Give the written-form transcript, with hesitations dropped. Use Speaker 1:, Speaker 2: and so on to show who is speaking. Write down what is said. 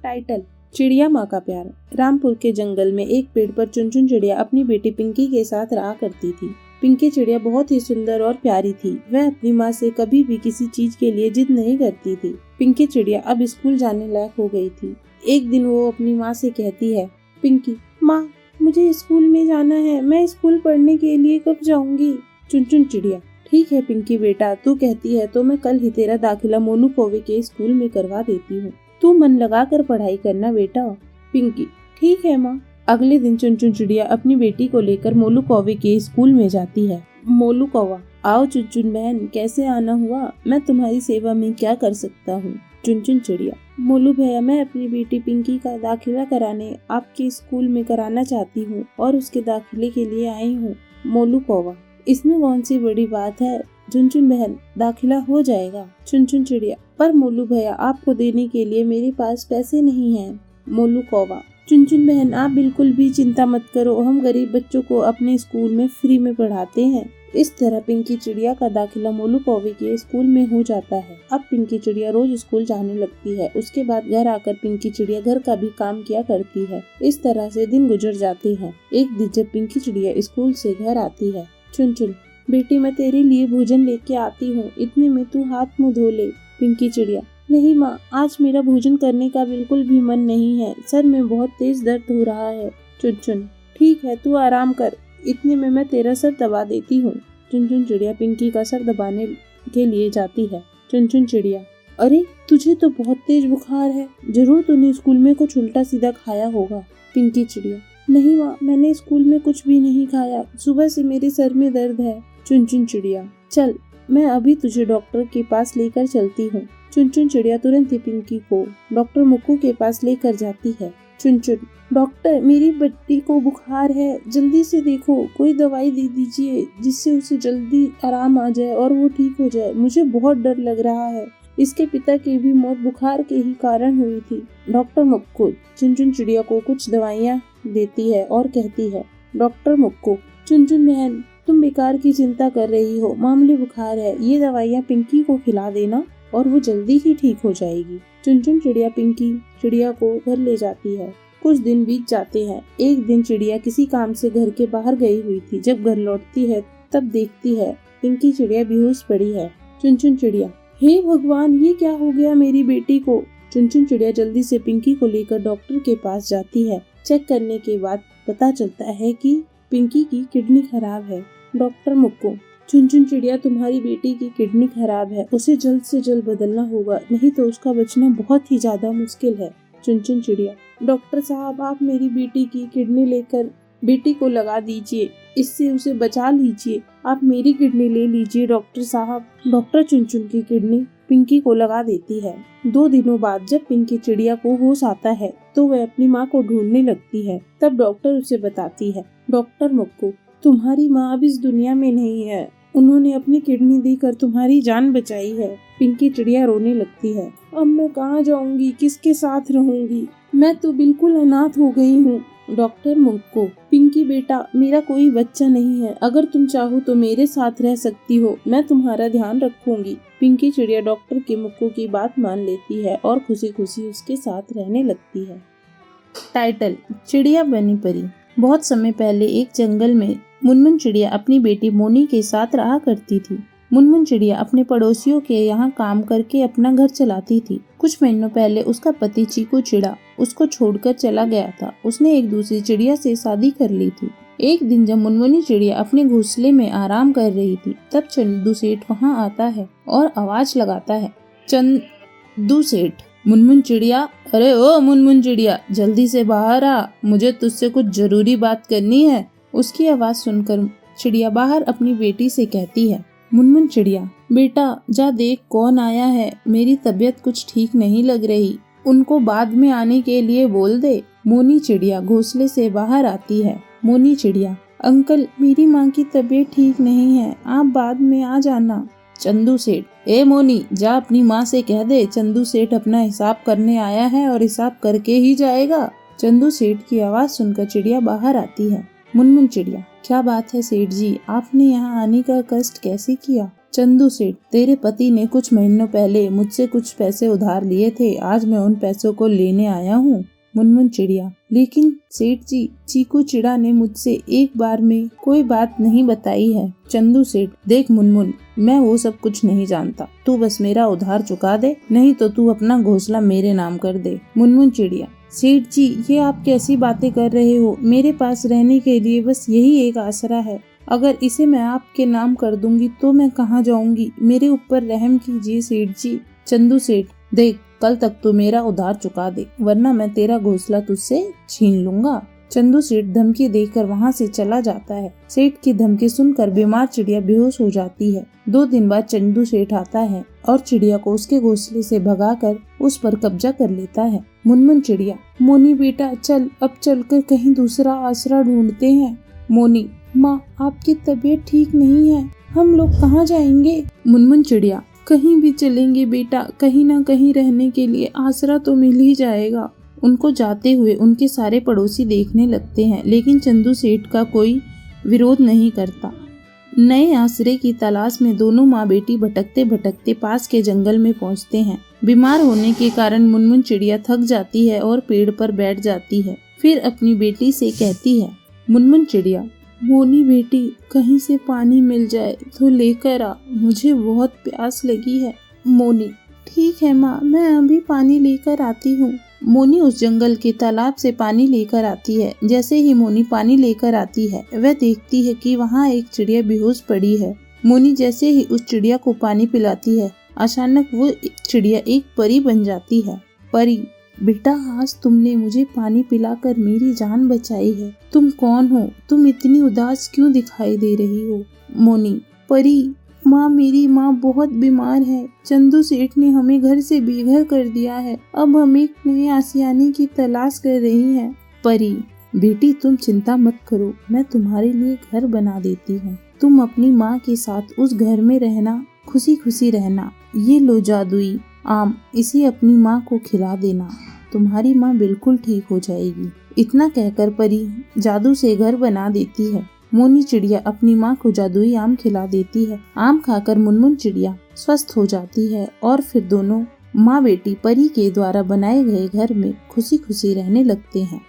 Speaker 1: Title चिड़िया माँ का प्यार। रामपुर के जंगल में एक पेड़ पर चुनचुन चिड़िया अपनी बेटी पिंकी के साथ रहा करती थी। पिंकी चिड़िया बहुत ही सुंदर और प्यारी थी। वह अपनी माँ से कभी भी किसी चीज के लिए जिद नहीं करती थी। पिंकी चिड़िया अब स्कूल जाने लायक हो गई थी। एक दिन वो अपनी माँ से कहती है, पिंकी माँ, मुझे स्कूल में जाना है, मैं स्कूल पढ़ने के लिए कब जाऊंगी? चुनचुन चिड़िया, ठीक है पिंकी बेटा, तू कहती है तो मैं कल ही तेरा दाखिला मोनू कौवे के स्कूल में करवा देती हूँ। तू मन लगा कर पढ़ाई करना बेटा। पिंकी, ठीक है माँ। अगले दिन चुनचुन चिड़िया अपनी बेटी को लेकर मोलू कौवे के स्कूल में जाती है। मोलू कौवा, आओ चुनचुन बहन, कैसे आना हुआ? मैं तुम्हारी सेवा में क्या कर सकता हूँ? चुनचुन चिड़िया, मोलू भैया, मैं अपनी बेटी पिंकी का दाखिला कराने आपके स्कूल में कराना चाहती हूँ और उसके दाखिले के लिए आई हूँ। मोलू कौवा, इसमें कौन सी बड़ी बात है चुनचुन बहन, दाखिला हो जाएगा। चुनचुन चिड़िया, पर मोलू भैया, आपको देने के लिए मेरे पास पैसे नहीं हैं। मोलू कौवा, चुनचुन बहन, आप बिल्कुल भी चिंता मत करो, हम गरीब बच्चों को अपने स्कूल में फ्री में पढ़ाते हैं। इस तरह पिंकी चिड़िया का दाखिला मोलू कौवे के स्कूल में हो जाता है। अब पिंकी चिड़िया रोज स्कूल जाने लगती है। उसके बाद घर आकर पिंकी चिड़िया घर का भी काम किया करती है। इस तरह से दिन गुजर जाते हैं। एक दिन जब पिंकी चिड़िया स्कूल से घर आती है, चुनचुन, बेटी मैं तेरे लिए भोजन लेके आती हूँ, इतने में तू हाथ मुँह धो ले। पिंकी चिड़िया, नहीं माँ, आज मेरा भोजन करने का बिल्कुल भी मन नहीं है, सर में बहुत तेज दर्द हो रहा है। चुनचुन, ठीक है, तू आराम कर, इतने में मैं तेरा सर दबा देती हूँ। चुनचुन चिड़िया पिंकी का सर दबाने के लिए जाती है। चुनचुन चिड़िया, अरे तुझे तो बहुत तेज बुखार है, जरूर तूने स्कूल में कुछ उल्टा सीधा खाया होगा। पिंकी चिड़िया, नहीं माँ, मैंने स्कूल में कुछ भी नहीं खाया, सुबह से मेरे सर में दर्द है। चुनचुन चिड़िया, चल मैं अभी तुझे डॉक्टर के पास लेकर चलती हूँ। चुनचुन चिड़िया तुरंत ही पिंकी को डॉक्टर मुक्कू के पास लेकर जाती है। चुनचुन, डॉक्टर, मेरी बेटी को बुखार है, जल्दी से देखो, कोई दवाई दे दीजिए जिससे उसे जल्दी आराम आ जाए और वो ठीक हो जाए। मुझे बहुत डर लग रहा है, इसके पिता की भी मौत बुखार के ही कारण हुई थी। डॉक्टर मुक्कू चुनचुन चिड़िया को कुछ दवाइयाँ देती है और कहती है, डॉक्टर मुक्कू, चुनचुन बहन, तुम बेकार की चिंता कर रही हो, मामूली बुखार है, ये दवाइयाँ पिंकी को खिला देना और वो जल्दी ही ठीक हो जाएगी। चुनचुन चिड़िया पिंकी चिड़िया को घर ले जाती है। कुछ दिन बीत जाते हैं। एक दिन चिड़िया किसी काम से घर के बाहर गई हुई थी। जब घर लौटती है तब देखती है पिंकी चिड़िया बेहोश पड़ी है। चुनचुन चिड़िया, हे भगवान, ये क्या हो गया मेरी बेटी को? चुनचुन चिड़िया जल्दी से पिंकी को लेकर डॉक्टर के पास जाती है। चेक करने के बाद पता चलता है कि पिंकी की किडनी खराब है। डॉक्टर मुक्कू, चुनचुन चिड़िया, तुम्हारी बेटी की किडनी खराब है, उसे जल्द से जल्द बदलना होगा, नहीं तो उसका बचना बहुत ही ज्यादा मुश्किल है। चुनचुन चिड़िया, डॉक्टर साहब, आप मेरी बेटी की किडनी लेकर बेटी को लगा दीजिए, इससे उसे बचा लीजिए, आप मेरी किडनी ले लीजिए डॉक्टर साहब। डॉक्टर चुनचुन की किडनी पिंकी को लगा देती है। 2 दिनों बाद जब पिंकी चिड़िया को होश आता है तो वह अपनी माँ को ढूंढने लगती है। तब डॉक्टर उसे बताती है, डॉक्टर मुक्कू, तुम्हारी माँ अब इस दुनिया में नहीं है, उन्होंने अपनी किडनी देकर तुम्हारी जान बचाई है। पिंकी चिड़िया रोने लगती है, अब मैं कहाँ जाऊंगी, किसके साथ रहूंगी, मैं तो बिल्कुल अनाथ हो गई हूँ। डॉक्टर मुक्कू, पिंकी बेटा, मेरा कोई बच्चा नहीं है, अगर तुम चाहो तो मेरे साथ रह सकती हो, मैं तुम्हारा ध्यान रखूंगी। पिंकी चिड़िया डॉक्टर के मुक्कू की बात मान लेती है और खुशी खुशी उसके साथ रहने लगती है। टाइटल चिड़िया बनी परी। बहुत समय पहले एक जंगल में मुनमुन चिड़िया अपनी बेटी मोनी के साथ रहा करती थी। मुनमुन चिड़िया अपने पड़ोसियों के यहाँ काम करके अपना घर चलाती थी। कुछ महीनों पहले उसका पति चीकू चिड़ा उसको छोड़कर चला गया था। उसने एक दूसरी चिड़िया से शादी कर ली थी। एक दिन जब मुनमुनी चिड़िया अपने घोंसले में आराम कर रही थी तब चंदू सेठ वहाँ आता है और आवाज लगाता है, चंदू सेठ। मुनमुन चिड़िया, अरे ओ मुनमुन चिड़िया, जल्दी से बाहर आ, मुझे तुझसे कुछ जरूरी बात करनी है। उसकी आवाज सुनकर चिड़िया बाहर अपनी बेटी से कहती है, मुनमुन चिड़िया, बेटा जा देख कौन आया है, मेरी तबीयत कुछ ठीक नहीं लग रही, उनको बाद में आने के लिए बोल दे। मोनी चिड़िया घोंसले से बाहर आती है। मोनी चिड़िया, अंकल, मेरी माँ की तबीयत ठीक नहीं है, आप बाद में आ जाना। चंदू सेठ, ए मोनी, जा अपनी माँ से कह दे चंदू सेठ अपना हिसाब करने आया है और हिसाब करके ही जाएगा। चंदू सेठ की आवाज सुनकर चिड़िया बाहर आती है। मुनमुन चिड़िया, क्या बात है सेठ जी, आपने यहाँ आने का कष्ट कैसे किया? चंदू सेठ, तेरे पति ने कुछ महीनों पहले मुझसे कुछ पैसे उधार लिए थे, आज मैं उन पैसों को लेने आया हूँ। मुनमुन चिड़िया, लेकिन सेठ जी, चीकू चिड़ा ने मुझसे एक बार में कोई बात नहीं बताई है। चंदू सेठ, देख मुनमुन, मैं वो सब कुछ नहीं जानता, तू बस मेरा उधार चुका दे, नहीं तो तू अपना घोंसला मेरे नाम कर दे। मुनमुन चिड़िया, सेठ जी, ये आप कैसी बातें कर रहे हो? मेरे पास रहने के लिए बस यही एक आसरा है, अगर इसे मैं आपके नाम कर दूंगी तो मैं कहाँ जाऊंगी? मेरे ऊपर रहम कीजिए सेठ जी। चंदू सेठ, देख, कल तक तो मेरा उधार चुका दे, वरना मैं तेरा घोंसला तुझसे छीन लूंगा। चंदू सेठ धमकी देकर वहाँ से चला जाता है। सेठ की धमकी सुनकर बीमार चिड़िया बेहोश हो जाती है। 2 दिन बाद चंदू सेठ आता है और चिड़िया को उसके घोंसले से भगाकर उस पर कब्जा कर लेता है। मुनमुन चिड़िया, मोनी बेटा चल, अब चलकर कहीं दूसरा आसरा ढूंढते हैं। मोनी, माँ, आपकी तबीयत ठीक नहीं है, हम लोग कहाँ जाएंगे? मुनमुन चिड़िया, कहीं भी चलेंगे बेटा, कहीं ना कहीं रहने के लिए आसरा तो मिल ही जाएगा। उनको जाते हुए उनके सारे पड़ोसी देखने लगते हैं, लेकिन चंदू सेठ का कोई विरोध नहीं करता। नए आसरे की तलाश में दोनों माँ बेटी भटकते भटकते पास के जंगल में पहुँचते हैं। बीमार होने के कारण मुनमुन चिड़िया थक जाती है और पेड़ पर बैठ जाती है। फिर अपनी बेटी से कहती है, मुनमुन चिड़िया, मोनी बेटी, कहीं से पानी मिल जाए तो लेकर आ, मुझे बहुत प्यास लगी है। मोनी, ठीक है माँ, मैं अभी पानी लेकर आती हूँ। मोनी उस जंगल के तालाब से पानी लेकर आती है। जैसे ही मोनी पानी लेकर आती है, वह देखती है कि वहाँ एक चिड़िया बेहोश पड़ी है। मोनी जैसे ही उस चिड़िया को पानी पिलाती है, अचानक वो चिड़िया एक परी बन जाती है। परी, बेटा, आज तुमने मुझे पानी पिलाकर मेरी जान बचाई है। तुम कौन हो? तुम इतनी उदास क्यों दिखाई दे रही हो? मोनी, परी, माँ, मेरी माँ बहुत बीमार है। चंदू सेठ ने हमें घर से बेघर कर दिया है। अब हम एक नए आशियाने की तलाश कर रही हैं। परी, बेटी, तुम चिंता मत करो, मैं तुम्हारे लिए घर बना देती हूँ। तुम अपनी माँ के साथ उस घर में रहना, खुशी खुशी रहना। ये लो जादुई आम, इसे अपनी माँ को खिला देना, तुम्हारी माँ बिल्कुल ठीक हो जाएगी। इतना कहकर परी जादू से घर बना देती है। मोनी चिड़िया अपनी माँ को जादुई आम खिला देती है। आम खाकर मुनमुन चिड़िया स्वस्थ हो जाती है और फिर दोनों माँ बेटी परी के द्वारा बनाए गए घर में खुशी खुशी रहने लगते हैं।